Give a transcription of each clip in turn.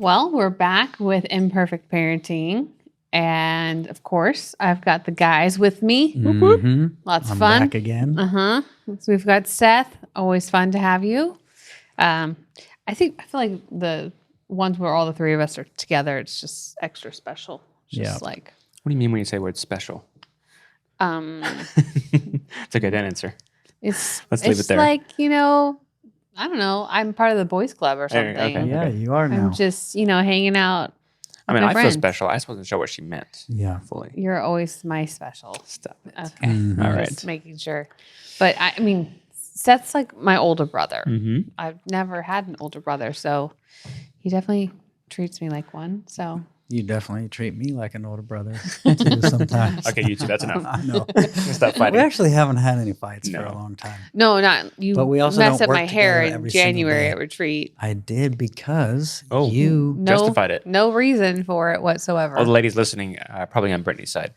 Well, we're back with Imperfect Parenting. And of course, I've got the guys with me. Mm-hmm. Lots of I'm fun. back again. So we've got Seth. Always fun to have you. I feel like the ones where all the three of us are together, it's just extra special. Just like. What do you mean when you say word special? It's a good answer. Let's leave it there. Like, I don't know. I'm part of the boys club or something. Okay. Yeah, you are now. I'm just, hanging out. I mean, my I feel friends. special. I just wasn't sure what she meant. Yeah. Fully. You're always my special. Stop it. Okay. Mm-hmm. All right. Just making sure. But I mean, Seth's like my older brother. Mm-hmm. I've never had an older brother, so he definitely treats me like one. So You definitely treat me like an older brother too sometimes. Okay, you two, that's enough. No. Stop We fighting. actually haven't had any fights for No. a long time. no, not you. But we also mess don't up work my hair together in every single January day. at retreat. I did because Oh. you... No, Justified it. No reason for it whatsoever. All the ladies listening are probably on Brittany's side.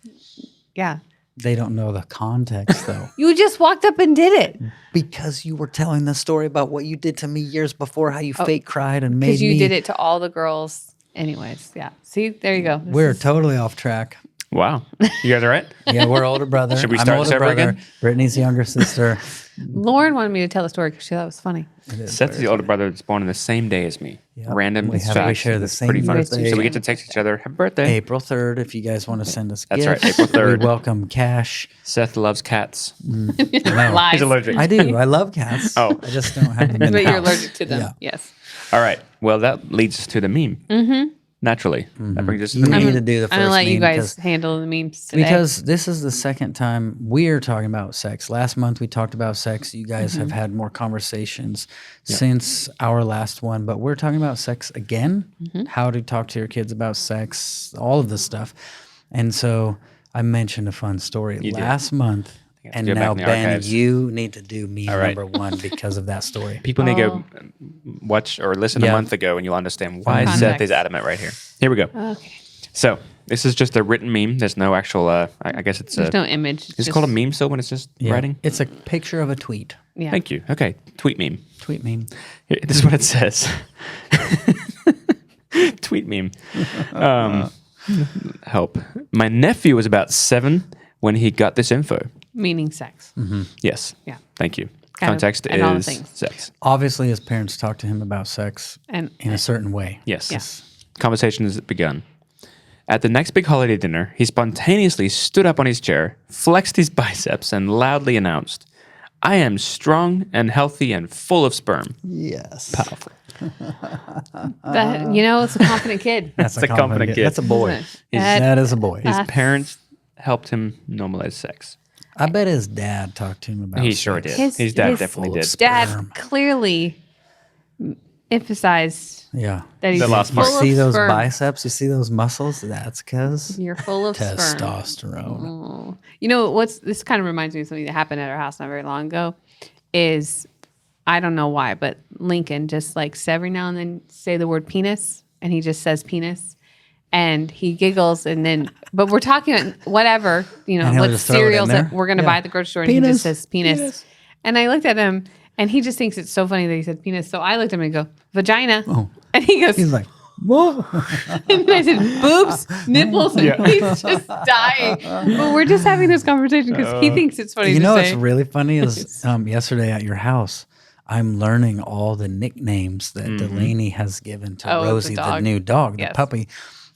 Yeah. They don't know the context, though. You just walked up and did it. Because you were telling the story about what you did to me years before, how you fake cried and made Because me... you did it to all the girls. Anyways, yeah. See, there you go. We're totally off track. Wow. You guys all right? Yeah, we're older brother. Should we I'm start older this over brother. again? Brittany's younger sister. Lauren wanted me to tell the story because she thought it was funny. Seth is the older brother that's born on the same day as me. Yep. Random. We it's have- we facts. share the It's same pretty funny. birthday. So we get to text each other, happy birthday. April 3rd, if you guys want to send us That's gifts. right, April 3rd. We welcome cash. Seth loves cats. Lies. He's allergic. I do. I love cats. Oh. I just don't have them in But the you're house. allergic to them. Yeah. Yes. All right. Well, that leads us to the meme. Mm-hmm. Naturally. That brings us to You the need meme. to do the I'm first gonna let you meme guys handle the memes today. because this is the second time we're talking about sex. Last month we talked about sex. You guys have had more conversations since our last one, but we're talking about sex again. How to talk to your kids about sex, all of this stuff. And so I mentioned a fun story did. last month. to And go back now, in the Ben, archives. you need to do meme All right. number one because of that story. People need to go watch or listen a Yeah. month ago and you'll understand why Context. Seth is adamant right here. Here we go. Okay. So this is just a written meme. There's no actual, I guess it's There's a, no image. is it called a meme still when it's just Yeah. writing? It's a picture of a tweet. Yeah. Thank you. Okay. Tweet meme. Tweet meme. Here, this is what it says. Tweet meme. Help. My nephew was about 7 when he got this info. Meaning sex. Yes. Yeah. Thank you. Kind of- Context and all the is things. sex. Obviously, his parents talked to him about sex And in a certain way. Yes. Yes. Conversation has begun. At the next big holiday dinner, he spontaneously stood up on his chair, flexed his biceps, and loudly announced, I am strong and healthy and full of sperm. Yes. Powerful. that, it's a confident kid. That's a confident kid. That's a boy. Isn't it? His- That is a boy. His parents helped him normalize sex. I bet his dad talked to him about He sex. sure did. His- His dad his definitely full of did. sperm. Dad clearly emphasized Yeah. that he's The last full part. of See those sperm. biceps? You see those muscles? That's because You're full of sperm. testosterone. This kind of reminds me of something that happened at our house not very long ago. Is I don't know why, but Lincoln just likes to every now and then say the word penis, and he just says penis, and he giggles, and then but we're talking whatever And he'll like just throw it in cereals there? that we're gonna Yeah. buy at the grocery store, and he Penis. just says penis. And I looked at him, and he just thinks it's so funny that he said penis. So I looked at him and go vagina, and he goes, He's like, whoa. and I said boobs, nipples, and he's just dying. But we're just having this conversation because he thinks it's funny You to know say. what's really funny is yesterday at your house, I'm learning all the nicknames that Delaney has given to Oh, the Rosie, the dog. new dog, the Yes. puppy.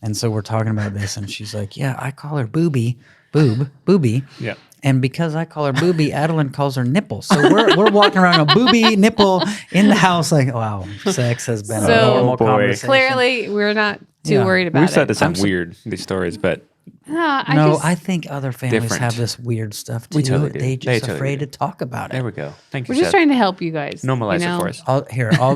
And so we're talking about this, and she's like, yeah, I call her Booby. Yeah. And because I call her Booby, Adeline calls her Nipple. So we're walking around a Booby, Nipple in the house like, wow, sex has been So- a normal Oh, boy. conversation. Clearly, we're not too Yeah. worried about We it. said this I'm sound weird, these stories, but I think other families Different. have this weird stuff too. We totally do. They They just totally afraid do. to talk about there it. we go. Thank you, we're just Seth. trying to help you guys. Normalize you know? it for us. I'll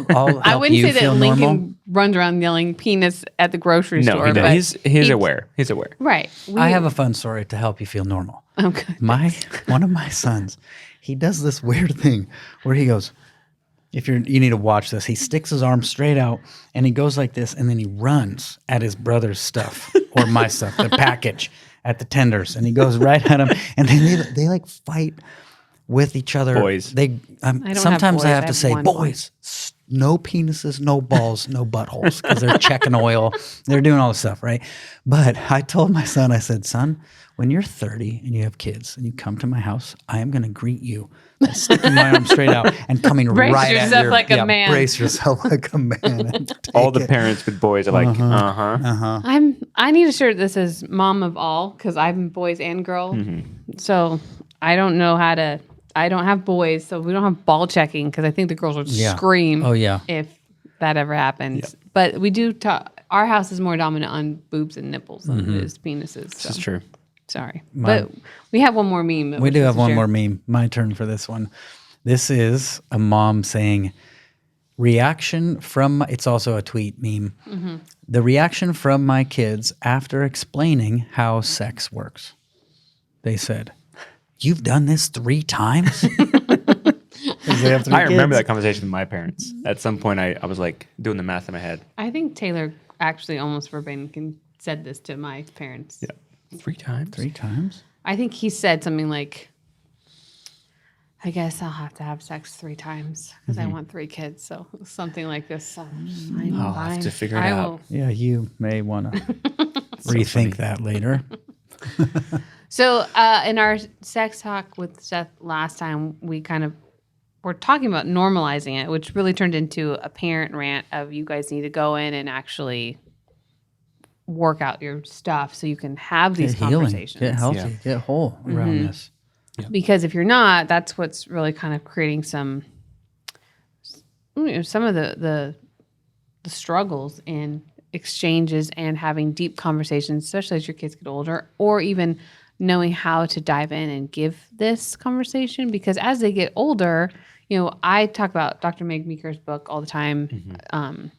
help I wouldn't you say that feel Lincoln normal. runs around yelling penis at the grocery No, store. he but does. He's aware. He's aware. Right. I have a fun story to help you feel normal. Okay. One of my sons, he does this weird thing where he goes, you need to watch this. He sticks his arm straight out and he goes like this, and then he runs at his brother's stuff or my stuff, the package at the tenders, and he goes right at him, and then they like fight with each other. Boys. They have sometimes I boys. have I to have say, one boy. boys, No penises, no balls, no buttholes, because they're checking oil. They're doing all this stuff, right? But I told my son, I said, son, when you're 30 and you have kids and you come to my house, I am going to greet you by sticking my arm straight out and coming Brace right at yourself your, like a man. Brace yourself like a man. And All take the it. parents with boys are like, uh-huh. I need a shirt that says mom of all because I'm boys and girl. So I don't know how to, I don't have boys, so we don't have ball checking because I think the girls would scream Oh, yeah. if that ever happens. But we do talk, our house is more dominant on boobs and nipples than it is penises. So. This is true. Sorry. But we have one more meme. that We we're do have supposed to one share. more meme. My turn for this one. This is a mom saying, reaction from, it's also a tweet meme. The reaction from my kids after explaining how sex works. They said, you've done this 3 times? 'Cause they have 3 I remember kids. that conversation with my parents. At some point, I was like doing the math in my head. I think Taylor actually almost verbatim said this to my parents. Yeah. 3 times? 3 times? I think he said something like, I guess I'll have to have sex 3 times because I want 3 kids. So something like this. So I'll have to figure it out. Yeah, you may want to rethink that later. So in our sex talk with Seth last time, we kind of were talking about normalizing it, which really turned into a parent rant of you guys need to go in and actually work out your stuff so you can have these Get healing, conversations. get healthy, get whole around this. Because if you're not, that's what's really kind of creating some of the struggles in exchanges and having deep conversations, especially as your kids get older, or even knowing how to dive in and give this conversation. Because as they get older, I talk about Dr. Meg Meeker's book all the time.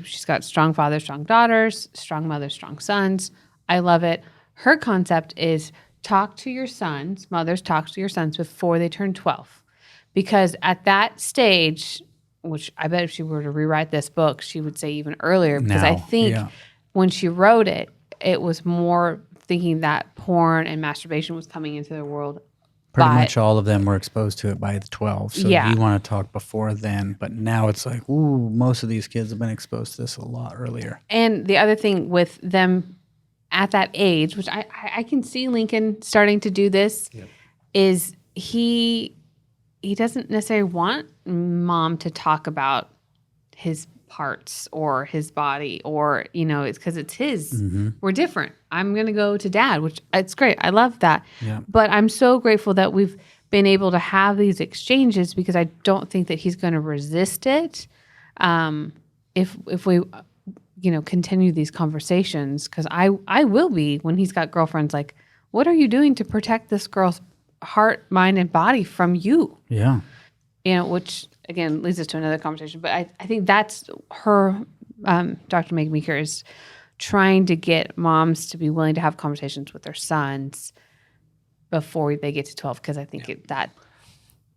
She's got strong fathers, strong daughters, strong mothers, strong sons. I love it. Her concept is talk to your sons, mothers talk to your sons before they turn 12. Because at that stage, which I bet if she were to rewrite this book, she would say even earlier. Because I think when she wrote it, it was more thinking that porn and masturbation was coming into their world. Pretty much all of them were exposed to it by the 12. So Yeah. you want to talk before then. But now it's like, ooh, most of these kids have been exposed to this a lot earlier. And the other thing with them at that age, which I can see Lincoln starting to do this, is he doesn't necessarily want mom to talk about his parts or his body or, it's because it's his. We're different. I'm going to go to dad, which it's great. I love that. Yeah. But I'm so grateful that we've been able to have these exchanges because I don't think that he's going to resist it if we continue these conversations, because I will be when he's got girlfriends like, what are you doing to protect this girl's heart, mind, and body from you? Yeah. Which again leads us to another conversation. But I think that's her, Dr. Meg Meeker is trying to get moms to be willing to have conversations with their sons before they get to 12, because I think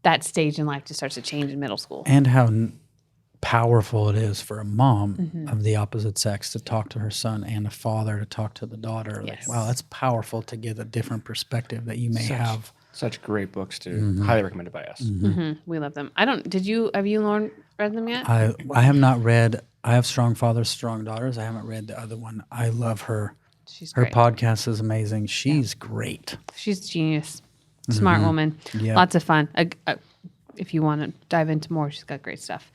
that stage in life just starts to change in middle school. And how powerful it is for a mom of the opposite sex to talk to her son and a father to talk to the daughter. Yes. Like, wow, that's powerful to get a different perspective that you may have. Such great books too. Highly recommended by us. We love them. Have you, Lauren, read them yet? I have not read, I have Strong Fathers, Strong Daughters. I haven't read the other one. I love her. She's Her great. podcast is amazing. She's great. She's a genius. Smart woman. Yeah. Lots of fun. If you want to dive into more, she's got great stuff.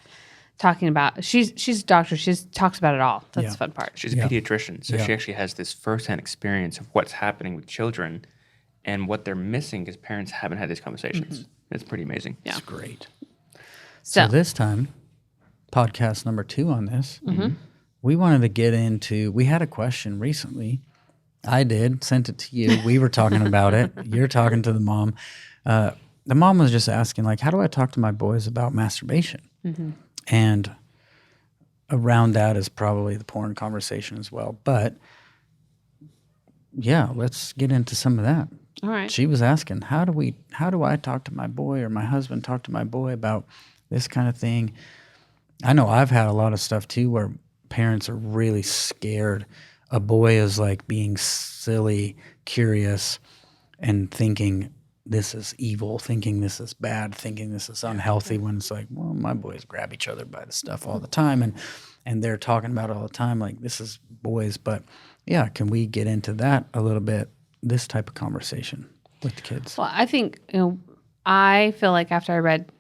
Talking about, she's a doctor. She talks about it all. That's the fun part. She's a pediatrician, so she actually has this firsthand experience of what's happening with children and what they're missing because parents haven't had these conversations. It's pretty amazing. Yeah. It's great. So, So this time, podcast number 2 on this, we wanted to get into, we had a question recently. I did, sent it to you. We were talking about it. You're talking to the mom. The mom was just asking, like, how do I talk to my boys about masturbation? And around that is probably the porn conversation as well. But yeah, let's get into some of that. all right. She was asking, how do I talk to my boy or my husband talk to my boy about this kind of thing? I know I've had a lot of stuff too where parents are really scared. A boy is like being silly, curious, and thinking this is evil, thinking this is bad, thinking this is unhealthy, when it's like, well, my boys grab each other by the stuff all the time, and they're talking about it all the time, like this is boys. But yeah, can we get into that a little bit, this type of conversation with the kids? Well, I think, I feel like after I read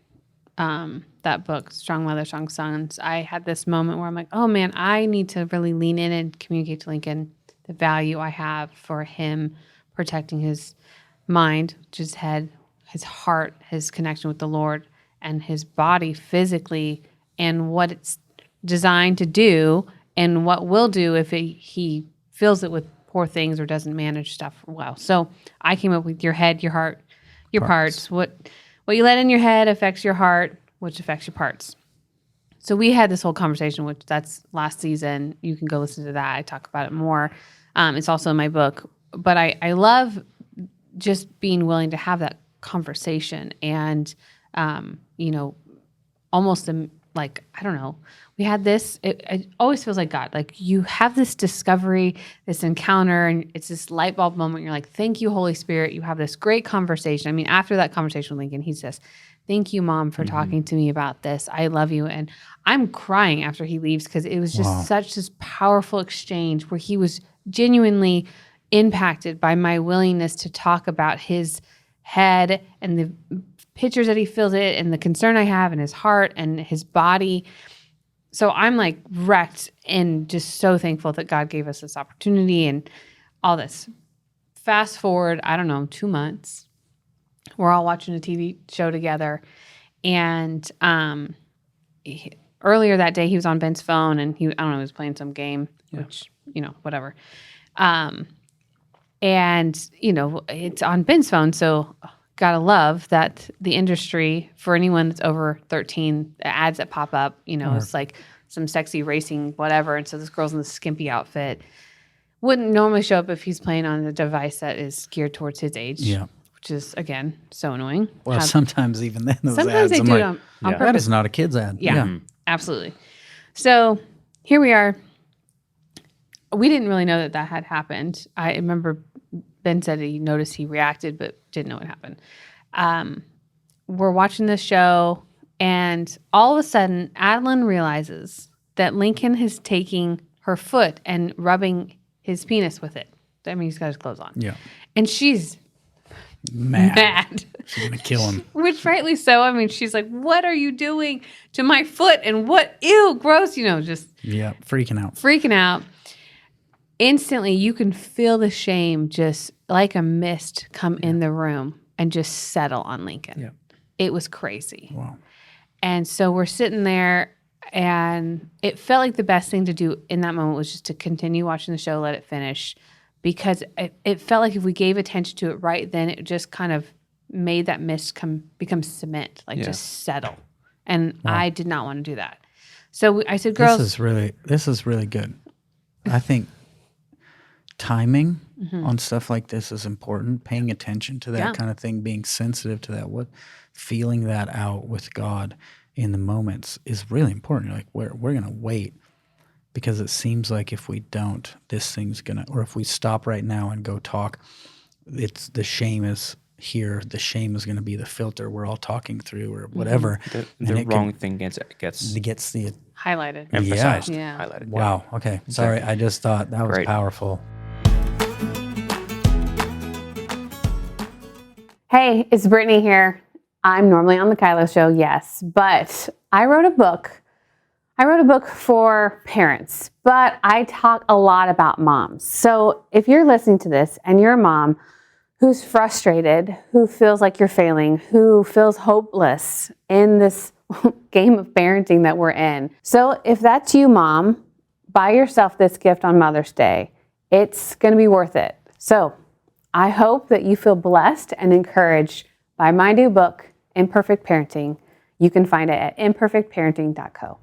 that book, Strong Mother, Strong Sons, I had this moment where I'm like, oh man, I need to really lean in and communicate to Lincoln the value I have for him protecting his mind, which is his head, his heart, his connection with the Lord, and his body physically, and what it's designed to do, and what will do if he fills it with poor things or doesn't manage stuff well. So I came up with your head, your heart, your parts. What you let in your head affects your heart, which affects your parts. So we had this whole conversation, which that's last season. You can go listen to that. I talk about it more. It's also in my book. But I love just being willing to have that conversation and, almost like, I don't know, we had this, it always feels like God, like you have this discovery, this encounter, and it's this light bulb moment. You're like, thank you, Holy Spirit. You have this great conversation. I mean, after that conversation with Lincoln, he says, thank you, Mom, for talking to me about this. I love you. And I'm crying after he leaves because it was just such this powerful exchange where he was genuinely impacted by my willingness to talk about his head and the pictures that he feels it and the concern I have in his heart and his body. So I'm like wrecked and just so thankful that God gave us this opportunity and all this. Fast forward, I don't know, 2 months. We're all watching a TV show together. And earlier that day, he was on Ben's phone and he was playing some game, which, whatever. And, it's on Ben's phone. So gotta love that the industry, for anyone that's over 13, the ads that pop up, it's like some sexy racing, whatever. And so this girl's in this skimpy outfit. Wouldn't normally show up if he's playing on a device that is geared towards his age. Yeah. Which is, again, so annoying. Well, sometimes even then, those sometimes ads, they I'm do like, on purpose. That is not a kid's ad. Yeah, absolutely. So here we are. We didn't really know that had happened. I remember Ben said he noticed he reacted, but didn't know what happened. We're watching this show, and all of a sudden, Adeline realizes that Lincoln is taking her foot and rubbing his penis with it. I mean, he's got his clothes on. Yeah. And she's mad. She's going to kill him. Which rightly so. I mean, she's like, what are you doing to my foot? And what? Ew, gross. Just. Yeah, freaking out. Freaking out. Instantly, you can feel the shame just like a mist come in the room and just settle on Lincoln. Yeah. It was crazy. Wow. And so we're sitting there, and it felt like the best thing to do in that moment was just to continue watching the show, let it finish, because it felt like if we gave attention to it right then, it just kind of made that mist become cement, just settle. And I did not want to do that. So I said, girls. This is really good. I think timing on stuff like this is important. Paying attention to that kind of thing, being sensitive to that, feeling that out with God in the moments is really important. You're like, we're going to wait, because it seems like if we don't, this thing's going to, or if we stop right now and go talk, it's the shame is here. The shame is going to be the filter we're all talking through or whatever. The wrong thing gets the highlighted, emphasized, highlighted. Wow. Yeah. Okay. Sorry. I just thought that was powerful. Hey, it's Brittany here. I'm normally on the Kylo Show, yes, but I wrote a book. I wrote a book for parents, but I talk a lot about moms. So if you're listening to this and you're a mom who's frustrated, who feels like you're failing, who feels hopeless in this game of parenting that we're in. So if that's you, mom, buy yourself this gift on Mother's Day. It's going to be worth it. So I hope that you feel blessed and encouraged by my new book, Imperfect Parenting. You can find it at imperfectparenting.co.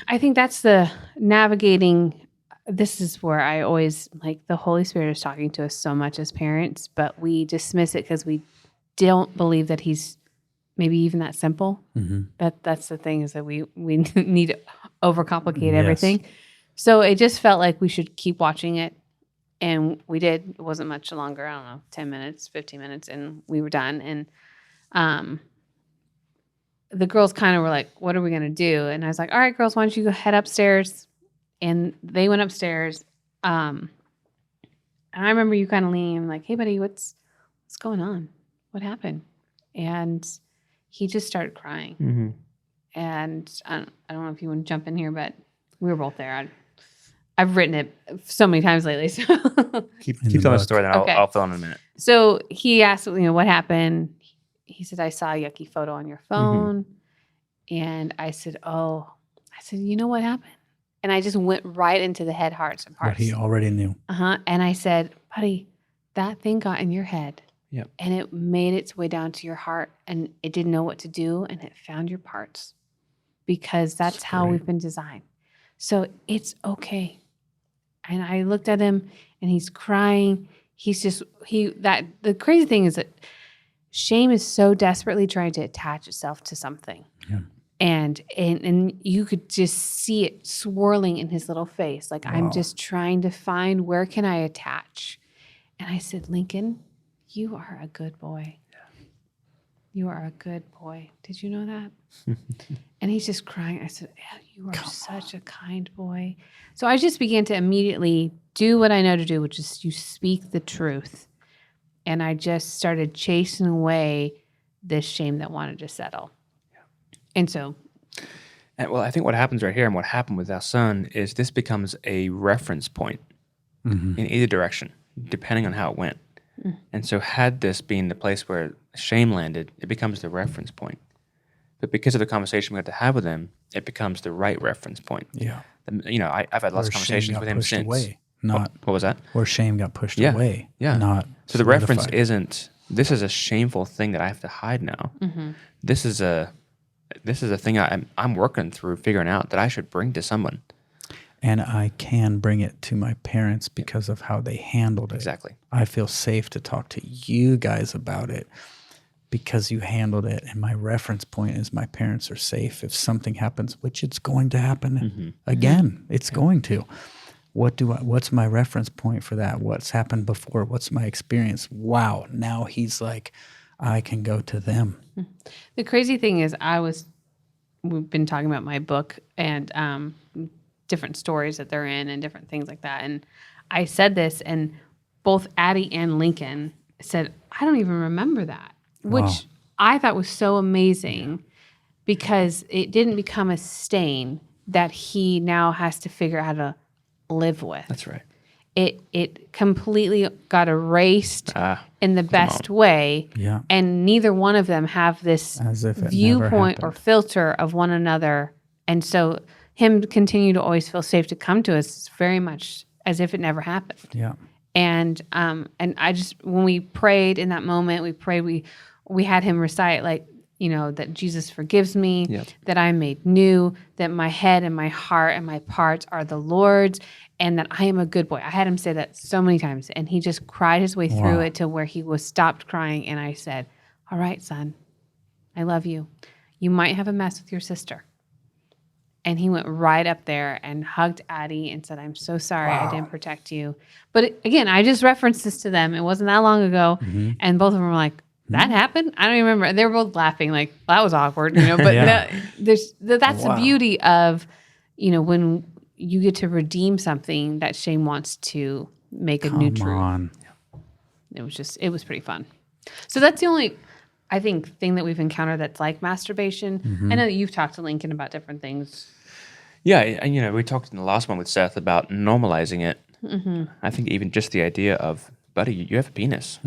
I think that's the navigating. This is where I always, the Holy Spirit is talking to us so much as parents, but we dismiss it because we don't believe that he's maybe even that simple. Mm-hmm. That's the thing, is that we need to overcomplicate everything. So it just felt like we should keep watching it And we did. It wasn't much longer. I don't know, 10 minutes, 15 minutes, and we were done. And the girls kind of were like, what are we going to do? And I was like, all right, girls, why don't you go head upstairs? And they went upstairs. And I remember you kind of leaning and like, hey, buddy, what's going on? What happened? And he just started crying. Mm-hmm. And I don't know if you want to jump in here, but we were both there. I've written it so many times lately. So Keep the telling the book. story, then Okay. I'll fill in a minute. So he asked, what happened? He said, I saw a yucky photo on your phone. And I said, you know what happened? And I just went right into the head, hearts, and What parts. he already knew. And I said, buddy, that thing got in your head. Yep. And it made its way down to your heart, and it didn't know what to do, and it found your parts, because that's how great. we've been designed. So it's okay. And I looked at him, and he's crying. The crazy thing is that shame is so desperately trying to attach itself to something. Yeah. And you could just see it swirling in his little face. Like, I'm Wow. just trying to find, where can I attach? And I said, Lincoln, you are a good boy. You are a good boy. Did you know that? And he's just crying. I said, you are such a kind boy. So I just began to immediately do what I know to do, which is you speak the truth. And I just started chasing away this shame that wanted to settle. And so, Well, I think what happens right here and what happened with our son is this becomes a reference point in either direction, depending on how it went. And so had this been the place where shame landed, it becomes the reference point. But because of the conversation we had to have with him, it becomes the right reference point. Yeah. I've had lots of Where shame conversations got with him pushed since. away, not What was that? where shame got pushed Yeah. away. Yeah. Not So the reference solidified. isn't, this is a shameful thing that I have to hide now. This is a thing I'm working through, figuring out that I should bring to someone. And I can bring it to my parents because of how they handled it. Exactly. I feel safe to talk to you guys about it because you handled it. And my reference point is my parents are safe. If something happens, which it's going to happen again, it's going to. What's my reference point for that? What's happened before? What's my experience? Wow. Now he's like, I can go to them. the crazy thing is, we've been talking about my book and different stories that they're in and different things like that. And I said this, and both Addie and Lincoln said, I don't even remember that, which Wow. I thought was so amazing because it didn't become a stain that he now has to figure out how to live with. That's right. It completely got erased in the best way. Yeah. And neither one of them have this As if it never viewpoint or happened. filter of one another. And so him continue to always feel safe to come to us is very much as if it never happened. Yeah. And I just, when we prayed in that moment, we had him recite, like, that Jesus forgives me, Yep. that I'm made new, that my head and my heart and my parts are the Lord's, and that I am a good boy. I had him say that so many times, and he just cried his way through Wow. it to where he was stopped crying. And I said, all right, son, I love you. You might have a mess with your sister. And he went right up there and hugged Addie and said, I'm so sorry I didn't protect you. But again, I just referenced this to them. It wasn't that long ago. And both of them were like, that happened? I don't even remember. They were both laughing like, that was awkward, But Yeah. that's the Wow. beauty of, when you get to redeem something that shame wants to make a new Come truth. on. It was pretty fun. So that's the only, I think, thing that we've encountered that's like masturbation. I know that you've talked to Lincoln about different things. Yeah, and we talked in the last one with Seth about normalizing it. I think even just the idea of, buddy, you have a penis.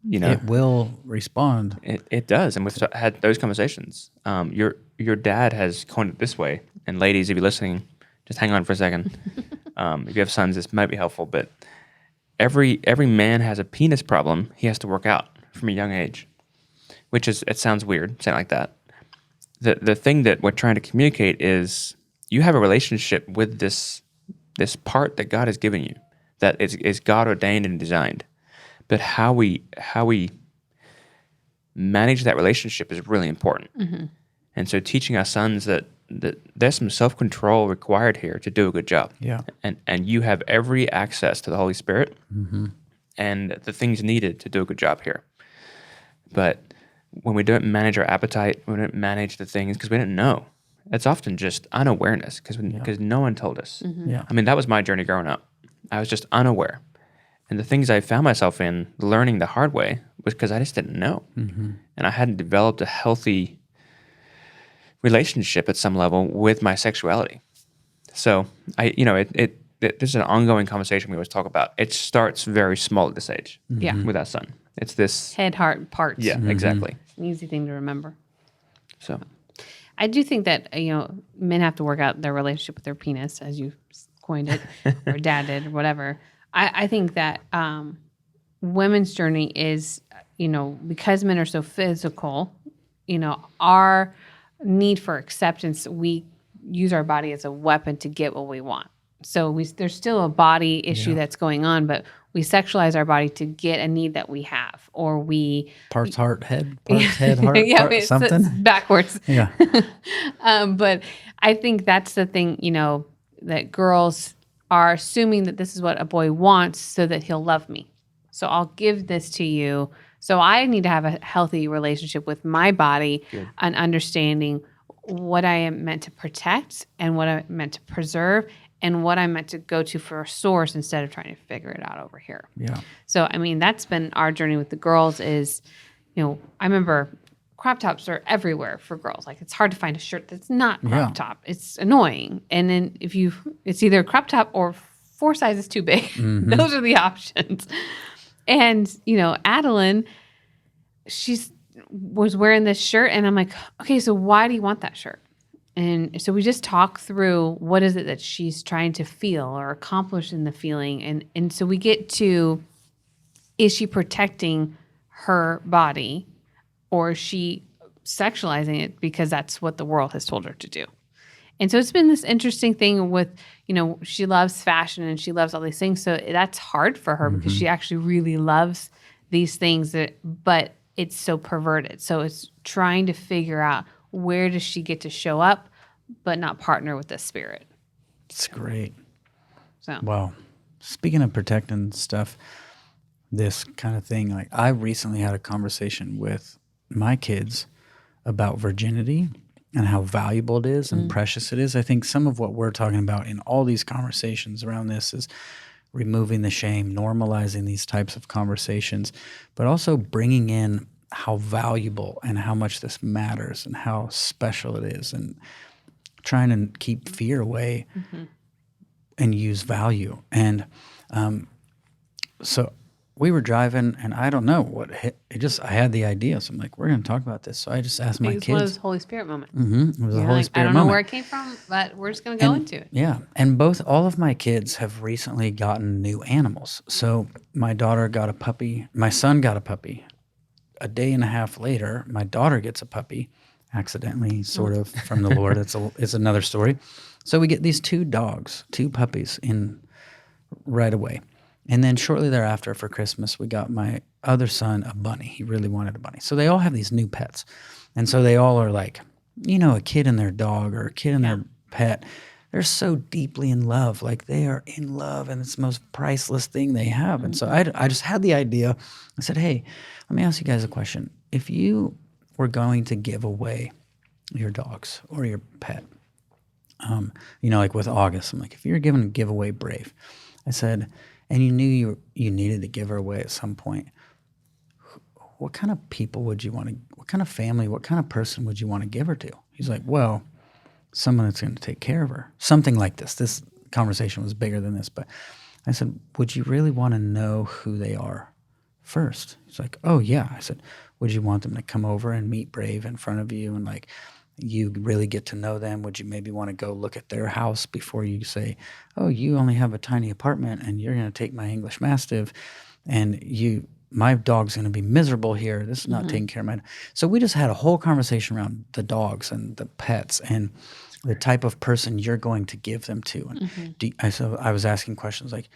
It will respond. It does, and we've had those conversations. Your dad has coined it this way, and ladies, if you're listening, just hang on for a second. If you have sons, this might be helpful. But every man has a penis problem he has to work out from a young age, which is, it sounds weird saying it like that. The thing that we're trying to communicate is you have a relationship with this part that God has given you, that is God ordained and designed. But how we manage that relationship is really important. And so teaching our sons that there's some self-control required here to do a good job. Yeah. And you have every access to the Holy Spirit and the things needed to do a good job here. But when we don't manage our appetite, we don't manage the things because we didn't know. It's often just unawareness because no one told us. Yeah. I mean, that was my journey growing up. I was just unaware. And the things I found myself in learning the hard way was because I just didn't know. And I hadn't developed a healthy relationship at some level with my sexuality. So there's an ongoing conversation we always talk about. It starts very small at this age. Yeah. With our son. It's this. Head, heart, parts. Yeah, exactly. An easy thing to remember. So I do think that, men have to work out their relationship with their penis, as you coined it, or dad did, or whatever. I think that women's journey is, because men are so physical, our need for acceptance, we use our body as a weapon to get what we want. So there's still a body issue that's going on, but we sexualize our body to get a need that we have, or we Parts heart, head, parts head, heart, it's something. backwards. Yeah. But I think that's the thing, that girls are assuming that this is what a boy wants so that he'll love me. So I'll give this to you. So I need to have a healthy relationship with my body and understanding what I am meant to protect and what I'm meant to preserve and what I'm meant to go to for a source instead of trying to figure it out over here. Yeah. So, that's been our journey with the girls is, I remember crop tops are everywhere for girls. Like, it's hard to find a shirt that's not crop top. It's annoying. And then it's either a crop top or 4 sizes too big. Those are the options. And, Adeline, was wearing this shirt and I'm like, okay, so why do you want that shirt? And so we just talk through what is it that she's trying to feel or accomplish in the feeling. And so we get to, is she protecting her body or is she sexualizing it because that's what the world has told her to do? And so it's been this interesting thing with, she loves fashion and she loves all these things. So that's hard for her because she actually really loves these things, but it's so perverted. So it's trying to figure out where does she get to show up, but not partner with the spirit. It's great. So Wow. Speaking of protecting stuff, this kind of thing, like I recently had a conversation with my kids about virginity and how valuable it is and precious it is. I think some of what we're talking about in all these conversations around this is removing the shame, normalizing these types of conversations, but also bringing in how valuable and how much this matters and how special it is, and trying to keep fear away and use value. And so we were driving, and I don't know what hit. I had the idea, so I'm like, we're going to talk about this. So I just asked my it's kids. one of those Holy Spirit moments. It was a You're Holy like, Spirit I don't know moment. where it came from, but we're just going to go into it. Yeah. And all of my kids have recently gotten new animals. So my daughter got a puppy. My son got a puppy. A day and a half later, my daughter gets a puppy, accidentally, sort of, from the Lord. It's another story. So we get these 2 puppies in right away. And then shortly thereafter for Christmas, we got my other son a bunny. He really wanted a bunny. So they all have these new pets. And so they all are like, a kid and their dog or a kid and their pet. They're so deeply in love. Like they are in love and it's the most priceless thing they have. And so I just had the idea. I said, hey, let me ask you guys a question. If you were going to give away your dogs or your pet, like with August, I'm like, if you're going to give away Brave, I said, and you knew you needed to give her away at some point, what kind of people would you want to, what kind of family, what kind of person would you want to give her to? He's like, well, someone that's going to take care of her. Something like this. This conversation was bigger than this, but I said, would you really want to know who they are first? He's like, oh yeah. I said, would you want them to come over and meet Brave in front of you and like you really get to know them? Would you maybe want to go look at their house before you say, oh, you only have a tiny apartment and you're going to take my English Mastiff and my dog's going to be miserable here. This is not taking care of my. So we just had a whole conversation around the dogs and the pets and the type of person you're going to give them to. And so I was asking questions like,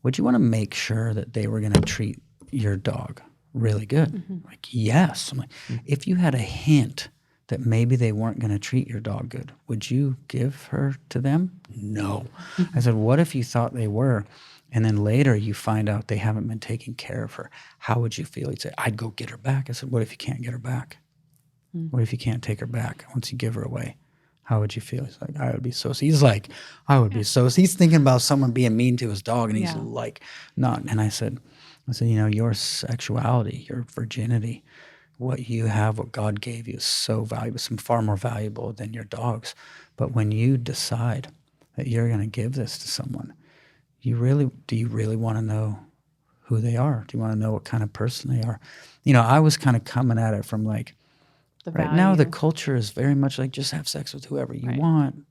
would you want to make sure that they were going to treat your dog really good? Like, yes. I'm like, if you had a hint that maybe they weren't going to treat your dog good, would you give her to them? No. I said, what if you thought they were, and then later you find out they haven't been taking care of her? How would you feel? He'd say, I'd go get her back. I said, what if you can't get her back? What if you can't take her back once you give her away? How would you feel? He's like, I would be so. He's like, I would be so. He's thinking about someone being mean to his dog, and he's like, not. And I said, your sexuality, your virginity, what you have, what God gave you is so valuable, some far more valuable than your dog's. But when you decide that you're going to give this to someone, do you really want to know who they are? Do you want to know what kind of person they are? I was kind of coming at it from like, right now the culture is very much like, just have sex with whoever you want,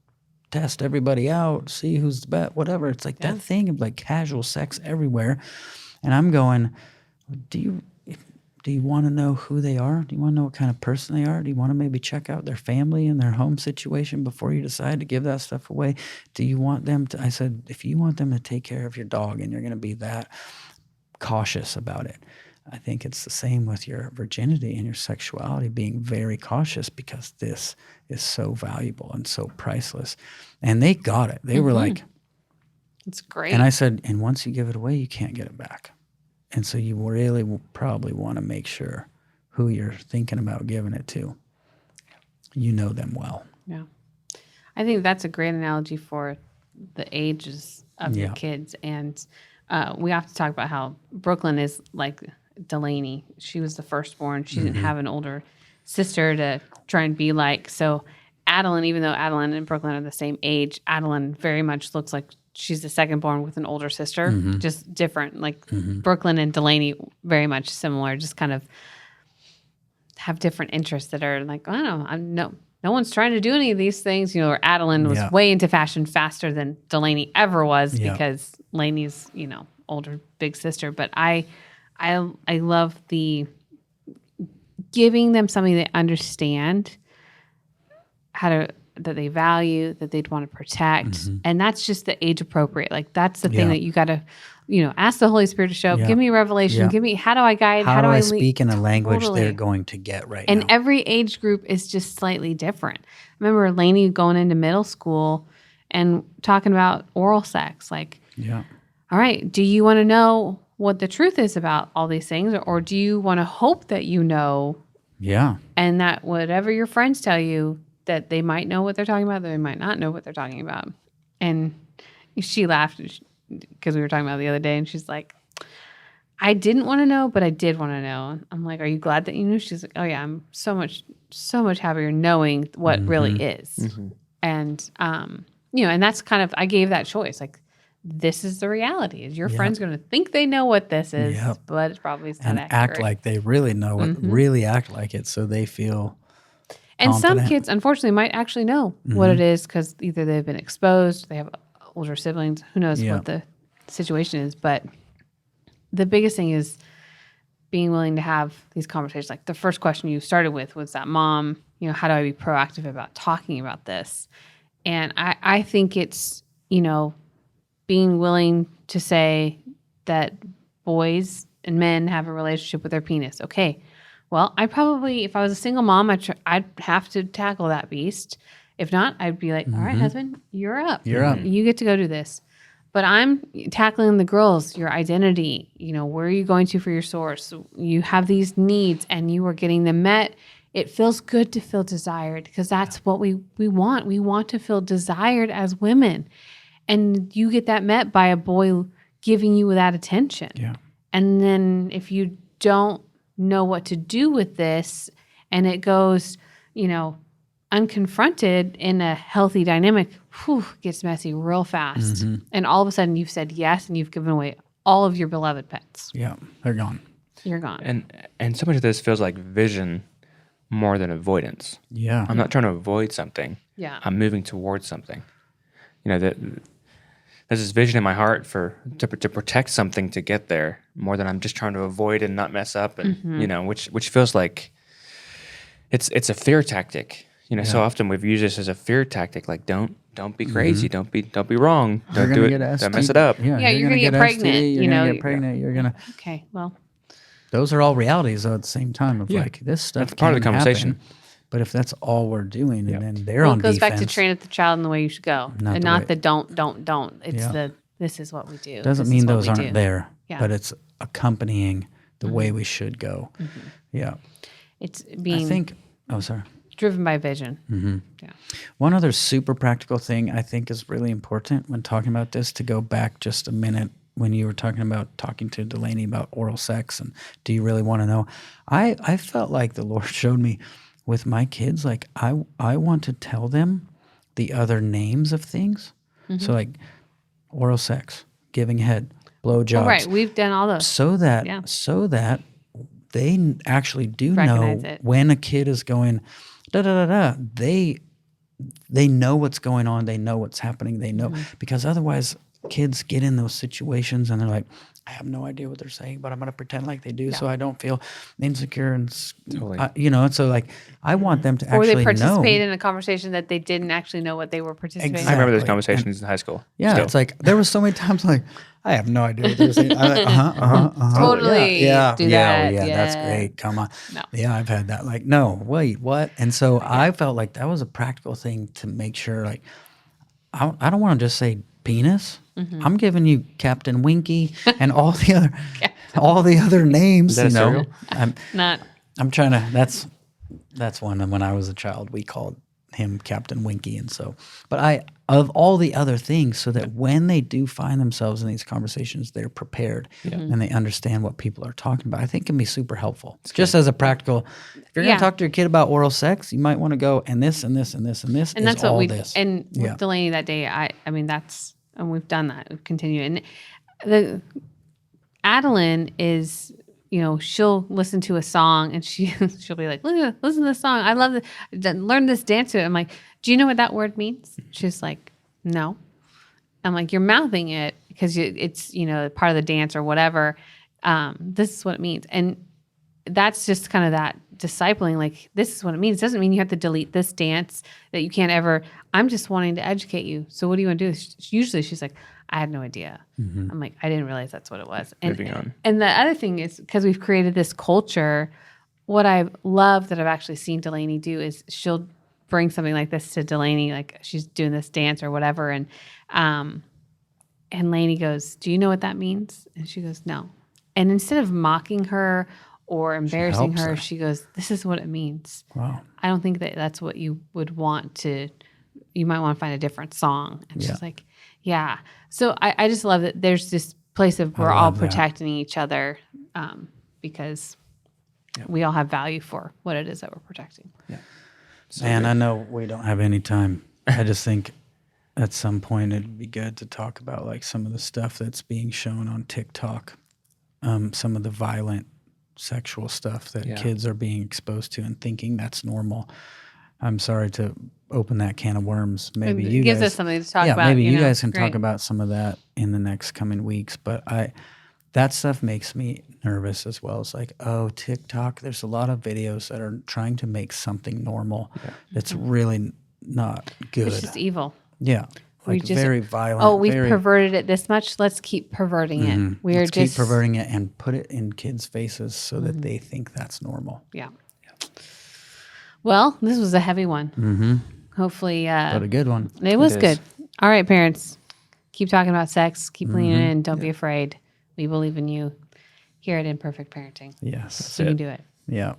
test everybody out, see who's the best, whatever. It's like that thing of like casual sex everywhere. And I'm going, do you want to know who they are? Do you want to know what kind of person they are? Do you want to maybe check out their family and their home situation before you decide to give that stuff away? Do you want them to, I said, if you want them to take care of your dog and you're going to be that cautious about it, I think it's the same with your virginity and your sexuality, being very cautious, because this is so valuable and so priceless. And they got it. They were like, it's great. And I said, and once you give it away, you can't get it back. And so you really will probably want to make sure who you're thinking about giving it to, you know them well. Yeah. I think that's a great analogy for the ages of the kids. And we have to talk about how Brooklyn is like Delaney. She was the firstborn. She didn't have an older sister to try and be like. So Adeline, even though Adeline and Brooklyn are the same age, Adeline very much looks like she's the second-born with an older sister, just different. Like Brooklyn and Delaney, very much similar, just kind of have different interests that are like, I don't know, no one's trying to do any of these things. Or Adeline was way into fashion faster than Delaney ever was because Lainey's, older big sister. But I love the giving them something they understand, that they value, that they'd want to protect. And that's just the age appropriate. Like that's the thing that you got to, ask the Holy Spirit to show up. Give me a revelation. Give me, how do I guide? How do I speak in a language they're going to get right now? And every age group is just slightly different. I remember Lainey going into middle school and talking about oral sex. Like, all right, do you want to know what the truth is about all these things? Or do you want to hope that you know? Yeah. And that whatever your friends tell you, that they might know what they're talking about, they might not know what they're talking about. And she laughed because we were talking about it the other day, and she's like, I didn't want to know, but I did want to know. I'm like, are you glad that you knew? She's like, oh yeah, I'm so much happier knowing what really is. And, and that's kind of, I gave that choice. Like, this is the reality. Is your friend's going to think they know what this is, but it's probably not accurate. Act like they really know it, really act like it, so they feel And confident. some kids, unfortunately, might actually know what it is because either they've been exposed, they have older siblings, who knows what the situation is. But the biggest thing is being willing to have these conversations. Like the first question you started with was that mom, how do I be proactive about talking about this? And I think it's, being willing to say that boys and men have a relationship with their penis. Okay. Well, I probably, if I was a single mom, I'd have to tackle that beast. If not, I'd be like, all right, husband, you're up. You're up. You get to go do this. But I'm tackling the girls, your identity, where are you going to for your source? You have these needs and you are getting them met. It feels good to feel desired because that's what we want. We want to feel desired as women. And you get that met by a boy giving you that attention. Yeah. And then if you don't know what to do with this and it goes, unconfronted in a healthy dynamic, gets messy real fast. And all of a sudden you've said yes and you've given away all of your beloved pets. Yeah, they're gone. You're gone. And so much of this feels like vision more than avoidance. Yeah. I'm not trying to avoid something. Yeah. I'm moving towards something. There's this vision in my heart to protect something to get there more than I'm just trying to avoid and not mess up, and which feels like it's a fear tactic. So often we've used this as a fear tactic, like don't be crazy, don't be wrong, don't do it, don't mess it up. Yeah, you're gonna get pregnant. You're gonna get pregnant. You're gonna. Okay, well, those are all realities though. At the same time, of like this stuff. That's part of the conversation. Happen, But if that's all we're doing, Yeah. and then they're Well, on it goes defense, back to train up the child in the way you should go, Not and the not way- the don't. It's Yeah. this is what we do. doesn't This mean is what those we aren't do. there, Yeah. but it's accompanying the way we should go. Yeah. It's I being think, oh, sorry. driven by vision. Yeah. One other super practical thing I think is really important when talking about this, to go back just a minute when you were talking to Delaney about oral sex and do you really want to know? I felt like the Lord showed me with my kids, like I want to tell them the other names of things. So like oral sex, giving head, blowjobs. Oh, right. We've done all those. So that Yeah. they actually do Recognize know it. when a kid is going da da da da. They know what's going on. They know what's happening. They know because otherwise kids get in those situations and they're like, I have no idea what they're saying, but I'm going to pretend like they do so I don't feel insecure and Totally. and so like I want them to Or actually they participate know. in a conversation that they didn't actually know what they were participating I remember those Exactly. conversations in high school. Yeah, Still. it's like there was so many times like I have no idea what they're saying. Totally Yeah, do yeah, that. that's Yeah. great. Come on. No. Yeah, I've had that. Like, no, wait, what? And so I felt like that was a practical thing to make sure. Like, I don't want to just say penis. I'm giving you Captain Winky and all the other names. Is that a cereal? Not I'm trying to. That's one. And when I was a child, we called him Captain Winky, and so. But of all the other things, so that when they do find themselves in these conversations, they're prepared and they understand what people are talking about. I think can be super helpful. Just as a practical, if you're going Yeah. to talk to your kid about oral sex, you might want to go and this and this and this and this. and is that's what all we this. and Yeah. with Delaney that day. I mean and we've done that. We've continued. And the Adeline is, she'll listen to a song and she'll be like, listen to this song. I love it. Learn this dance to it. I'm like, do you know what that word means? She's like, no. I'm like, you're mouthing it because it's, part of the dance or whatever. This is what it means. And that's just kind of that discipling. Like, this is what it means. It doesn't mean you have to delete this dance that you can't ever. I'm just wanting to educate you. So what do you want to do? Usually she's like, I had no idea. I'm like, I didn't realize that's what it was. And, Moving on. And the other thing is, because we've created this culture, what I love that I've actually seen Delaney do is she'll bring something like this to Delaney, like she's doing this dance or whatever. And Lainey goes, do you know what that means? And she goes, no. And instead of mocking her or embarrassing helps her, her. she goes, this is what it means. Wow. I don't think that's what you would want to, you might want to find a different song. And Yeah. she's like, yeah. So I just love that there's this place of we're all love that. protecting each other because we all have value for what it is that we're protecting. Man, I know we don't have any time. I just think at some point it'd be good to talk about like some of the stuff that's being shown on TikTok, some of the violent sexual stuff that kids are being exposed to and thinking that's normal. I'm sorry to open that can of worms. Maybe you gives guys, us something to talk about. maybe you guys can talk Great. about some of that in the next coming weeks. But that stuff makes me nervous as well. It's like, oh, TikTok, there's a lot of videos that are trying to make something normal that's really not good. It's just evil. Yeah. We Like just- very violent. Oh, we've very, perverted it this much. Let's keep perverting it. We're let's just keep perverting it and put it in kids' faces so that they think that's normal. Yeah. Well, this was a heavy one. Mm-hmm. Hopefully, But a good one. it was is. good. All right, parents, keep talking about sex. Keep leaning in. Don't be afraid. We believe in you here at Imperfect Parenting. Yes. You can do it. Yeah.